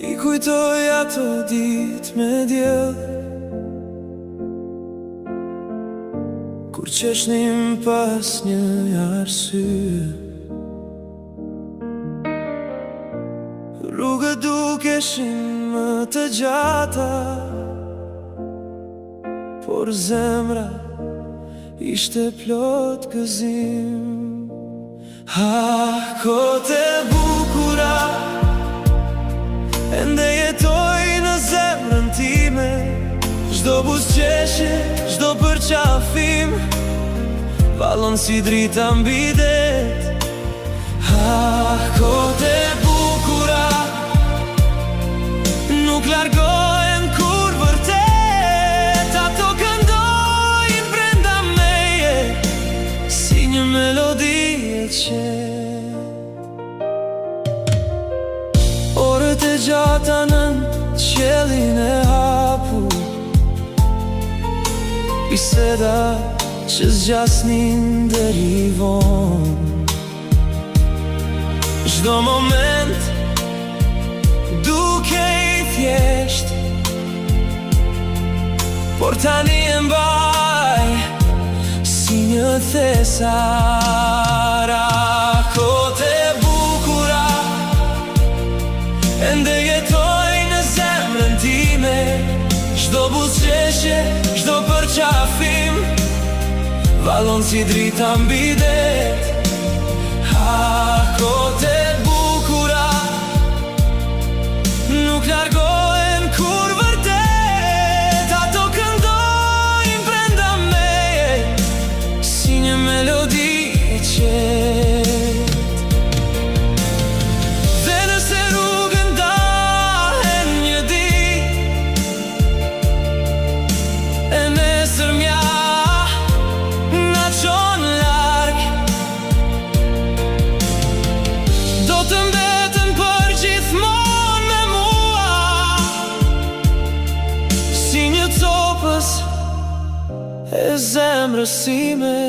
I kujtoj ato ditë me diell, kur qeshnim pas një arsye. Rrugët dukeshin më të gjata, por zemra ishte plot gëzim. Kohët e bukura ende jetoj në zemrën time. Çdo buzëqeshje, çdo përqafim vallon si drita mbi det. Kohët e bukura nuk largohen kur vërtet. Ato këndojnë brenda meje si një melodi e qetë. Orët e gjata nën qiellin e hapur, biseda që zgjasnin deri vonë. Çdo moment duke i thjesht, por tani e mbaj si një thesar. Kohët e bukura ende jetoj në zemrën time. Çdo buzëqeshje, çdo përqafim vallon si drita mbi det. Kohët e bukura nuk largohen kur vërtet. Ato këndojnë brenda meje si një melodi e qetë. Dhe nëse rrugën ndahen një ditë, e nesër mja na çon larg, do të mbeten për gjithmonë me mua si një copës e zemrës time.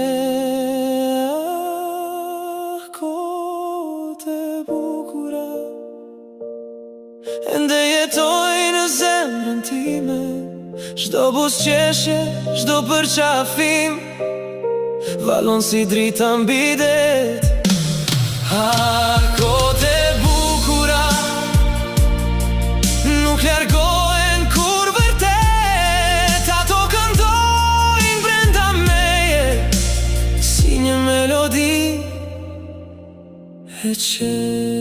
Kohët e bukura ende jetoj në zemrën time. Çdo buzëqeshje, çdo përqafim vallon si drita mbi det. Kohët e bukura nuk largohen kur vërtet. Ato këndojnë brenda meje si një melodi e qetë.